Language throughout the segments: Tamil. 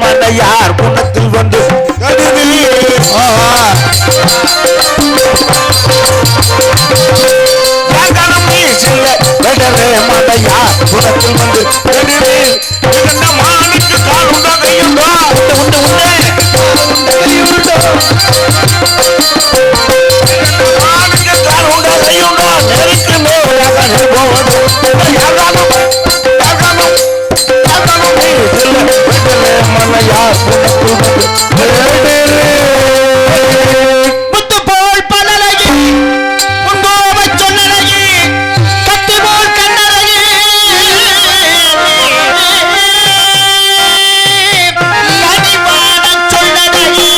மனையார் குணத்தில் வந்து மனையார் குணத்தில் வந்து மானுக்கு கால் உண்டா கையுண்டா உண்டு உண்டு மானுக்கு கால் உண்டா கையுண்டா நெருக்கு மேலாக போவது மனையார் முத்து போல் பலரகி முந்தோவை சொல்லரகி கத்தி போல் கண்ணரகி கனிவான சொல்லரகி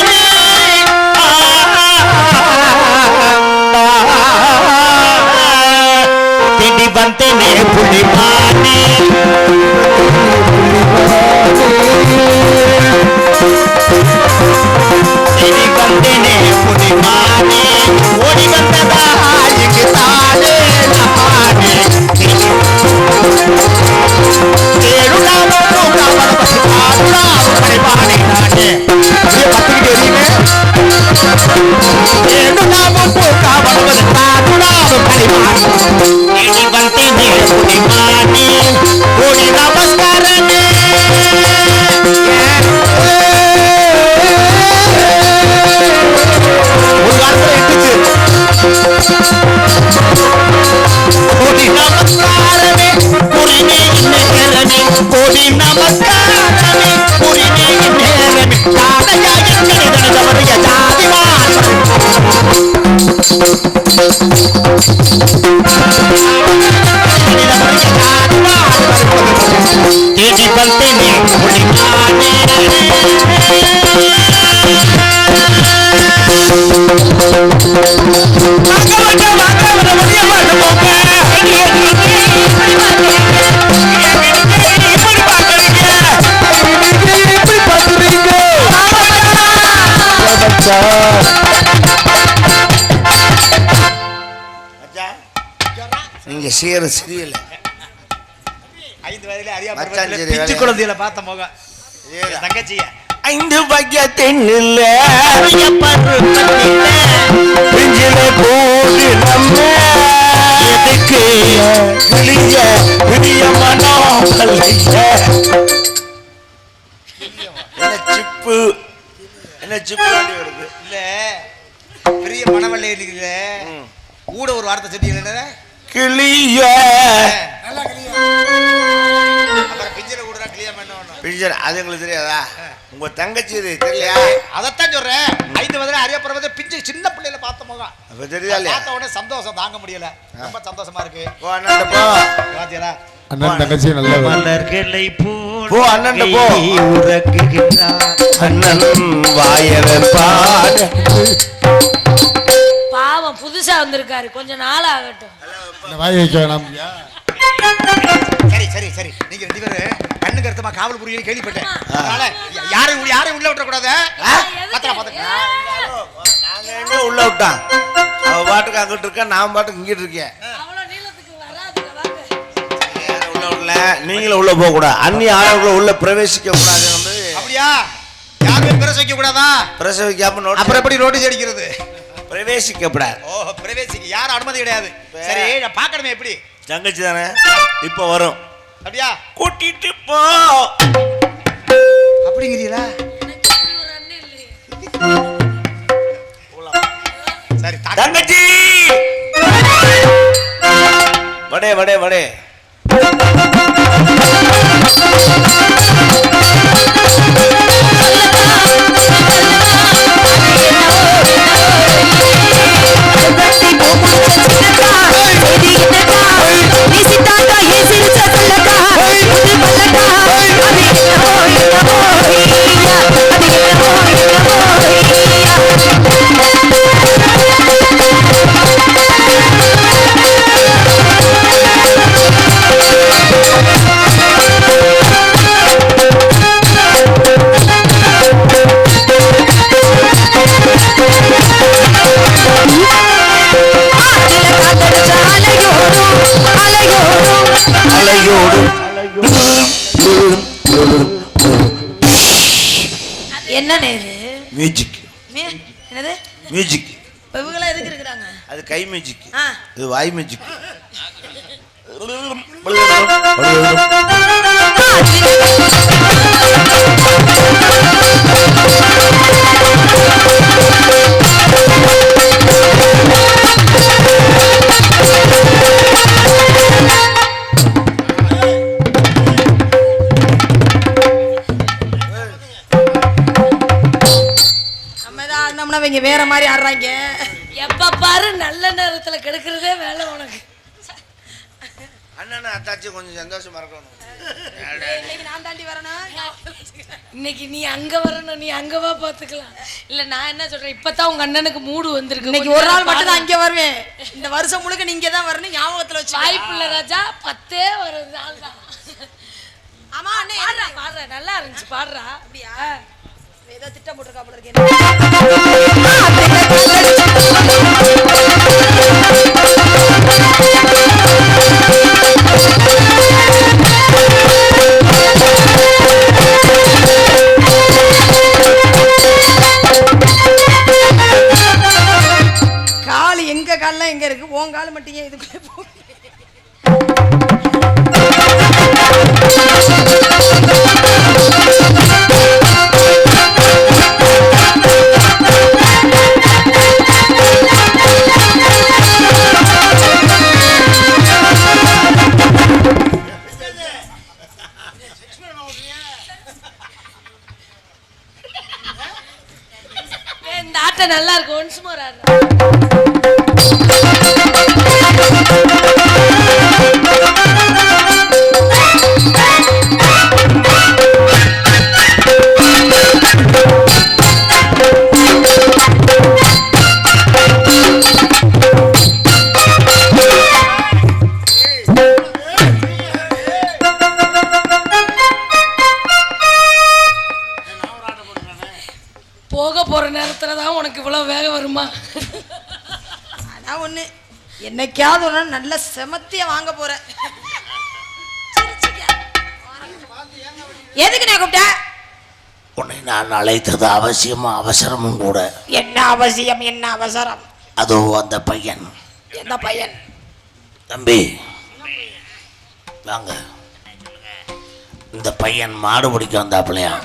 திடி வந்தேனே புலிமானே திடி வந்தேனே புலிமானே ஓடி வந்ததா இங்கு தானே நானே தேடுடாவோ காவலவசி ஆடுடாவோ பணிபானே நானே அப்படியே பத்துக்கிட்டே இருக்கீங்க தேடுடாவோ காவலவசி ஆடுடாவோ பணிபானே திடி வந்தேனே புலிமானே ஓடி நமஸ்காரமே ஒரு காலத்துல இட்டுச்சு கோடி நமஸ்காரமே புரினே நேரமே கோடி நமஸ்காரமே புரினே நேரமே தாதையா எங்கனே தவறிய ஜாதிவான் तेजी बनते ने पुलिमाने நீங்க செய்யற சரியில்லை 5 வயதிலே அறியாம பிஞ்சு குழந்தையில பார்த்த முகம் தங்கச்சிய 5 வயதில் பிஞ்சில போடு நம்ம எதுக்கு விழிய விழிய மனம் என்ன சிப்பு வருது இல்ல பெரிய மனவல்லை இருக்குல்ல கூட ஒரு வார்த்தை சொன்னீங்க கிளிய அது எங்களுக்கு தெரியாதா உங்க தங்கச்சி தெரியலையா அதைத்தான் சொல்றேன் 5 வயதுல அறியப்படுறது பிஞ்சு சின்ன பிள்ளையில பார்த்த முகம் அப்ப தெரியுதா இல்லையா பார்த்த உடனே சந்தோஷம் தாங்க முடியல ரொம்ப சந்தோஷமா இருக்கு போ அண்ணன் போ பாத்தியா அண்ணன் தங்கச்சி நல்ல மலர்களை போ அண்ணன் போ உறக்குகின்றார் அண்ணன் வாயர பாட பாவம் புதுசா வந்திருக்காரு கொஞ்சம் நாள் ஆகட்டும் வாய் வைக்க வேணாம் சரி சரி சரி நீங்க 2 பேரும் கண்ணு கருத்தமா காவல் புரியல கேள்விப்பட்டேன் அதனால யாரையும் உள்ள விட்டுற கூடாது பத்தல பத்தல நாங்க எங்க உள்ள விட்டான் அவ பாட்டுக்கு அங்கிட்டு இருக்க நான் பாட்டுக்கு இங்கிட்டு இருக்கேன் அவ்வளவு நீளத்துக்கு வராதுங்க வாங்க உள்ள உள்ள நீங்களும் உள்ள போக கூடாது அண்ணி ஆளுக்குள்ள உள்ள பிரவேசிக்க கூடாது வந்து அப்படியா யாரையும் பிரவேசிக்க கூடாதா பிரவேசிக்காம நோட் அப்புறம் எப்படி நோட்டீஸ் அடிக்கிறது பிரவேசிக்கப்படாது ஓ பிரவேசிக்க யாரும் அனுமதி கிடையாது சரி நான் பார்க்கணுமே எப்படி தங்கச்சி தானே இப்போ வரும் அப்படியா கூட்டிட்டு போ அப்படிங்கிறீங்களா ஒரு அண்ணன் இல்லையே சரி தங்கச்சி வடே வடே வடே என்னது மியூசிக். இவங்களாம் எதுக்கு இருக்கிறாங்க? அது கை மியூசிக், ஆ இது வாய் மியூசிக். நம்ம தான் ஆடினோம்னா இவங்க வேற மாதிரி ஆடுறாங்க. எப்ப பாரு நல்ல நேரத்துல கெடுக்கிறதே வேலை உனக்கு. அண்ணா அத்தாச்சி கொஞ்சம் சந்தோஷமா இருக்கணும். இன்னைக்கு நான் தாண்டி வரணும். இன்னைக்கு நீ அங்க வரணும், நீ அங்க வா பாத்துக்கலாம். இல்ல நான் என்ன சொல்றேன், இப்பதான் உங்க அண்ணனுக்கு மூடு வந்திருக்கு. இன்னைக்கு ஒரு நாள் மட்டும் தான் அங்க வருவேன். இந்த வருஷம் முழுக்க நீங்க தான் வரணும், ஞாபகத்துல வச்சு. வாய்ப்புள்ள ராஜா 10 ஒரு நாள் தான். ஆமா அண்ணே பாடுற நல்லா இருந்துச்சு, பாடுறா. அப்படியா? ஏதோ திட்டம் போட்டுருக்கா போல இருக்கேன். கால் எங்க கால்லாம் எங்க இருக்கு, உன் கால் மட்டும் ஏன் இதுக்குள்ளே போ? இந்த ஆட்டம் நல்லா இருக்கு. ஒன்ஸ் மோர் போக போற நேரத்துல தான் உனக்கு இவ்வளவு வேகம் வருமா? அதான் ஒண்ணு, என்னைக்காவது ஒரு நாள் நல்ல செமத்திய வாங்க போற. எதுக்கு நான் கூப்பிட்ட? உன்னை நான் அழைத்தது அவசியமா அவசரமும் கூட. என்ன அவசியம், என்ன அவசரம்? அதோ அந்த பையன். என்ன பையன்? தம்பி வாங்க. இந்த பையன் மாடு பிடிக்க வந்தாப்பிள்ளையா?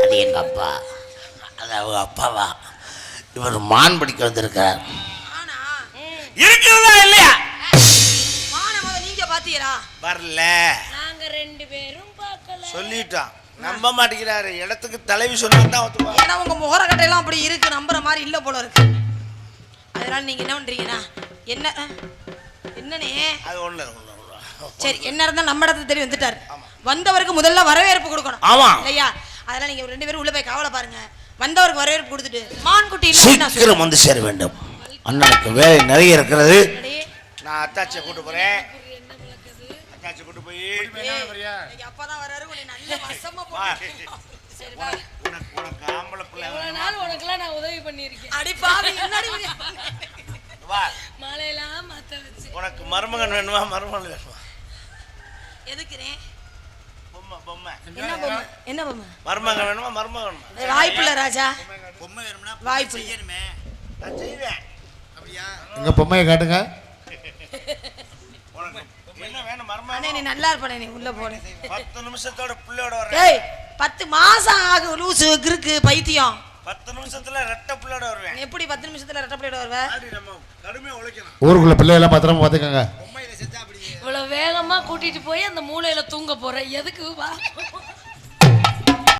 அது எங்க அப்பா, அது அவங்க அப்பாவா? இவர் மான் பிடிக்க வந்திருக்கார். இருக்கிறதா இல்லையா? நீங்க பாத்தீங்களா? வரல, நாங்க 2 பேரும் பார்க்கல. சொல்லிட்டான், நம்ப மாட்டேங்கிறாரு. இடத்துக்கு தலைவி சொன்னா ஒத்துப்பா. ஏன்னா உங்க முகர கட்டையெல்லாம் அப்படி இருக்கு, நம்புற மாதிரி இல்ல போல இருக்கு. அதனால நீங்க என்ன பண்றீங்கன்னா, என்ன என்னனே அது ஒண்ணு சரி, என்ன இருந்தா நம்ம இடத்துல தெரிய வந்துட்டாரு. வந்தவருக்கு முதல்ல வரவேற்பு கொடுக்கணும். ஆமா இல்லையா? அதனால நீங்க 2 பேரும் உள்ள போய் கவலை பாருங்க. வந்தவருக்கு வரவேற்பு கொடுத்துட்டு மான்குட்டி சீக்கிரம் வந்து சேர வேண்டும். அண்ணனுக்கு வேலை நிறைய இருக்கிறது. நான் அத்தாச்சியை கூட்டு போறேன். அத்தாச்சி கூட்டு போய் அப்பதான் வராரு. உன்னை நல்ல வசமா போட்டு சரி வா. உனக்கு ஆம்பளை பிள்ளை இவ்வளவு நாள் உனக்குலாம் நான் உதவி பண்ணியிருக்கேன். அடி பாவி, என்னடி வா. மாலையெல்லாம் மாத்த வச்சு. உனக்கு மருமகன் வேணுமா மருமகன் வேணுமா? எதுக்குறே? பொம்மை பொம்மை. என்ன பொம்மை? என்ன பொம்மை? மருமகன் வேணுமா மருமகன் வேணுமா? வாய்ப்புள்ள ராஜா, பொம்மை வேணும்னா வாய்ப்பு செய்யணுமே. நான் செய்வேன். அப்படியா? எங்க பொம்மையை காட்டுங்க. உனக்கு என்ன வேணும் மருமகன்? அண்ணே நீ நல்லா இருப்பனே, நீ உள்ள போனே. 10 நிமிஷத்தோட புள்ளையோட வரேன். ஏய் 10 மாசம் ஆகும் லூசு கிறுக்கு பைத்தியம். 10 நிமிஷத்துல ரெட்ட புள்ளையோட வருவேன். நீ எப்படி 10 நிமிஷத்துல ரெட்ட பிளேட் வருவ? நம்ம கடுமையா உழைக்கணும். ஊருக்குள்ள பிள்ளையெல்லாம் பத்திரமா பாத்துக்கங்க. பொம்மையில செஞ்சா அப்படி இவ்வளவு வேகமா கூட்டிட்டு போய் அந்த மூலையில தூங்க போற எதுக்கு? வா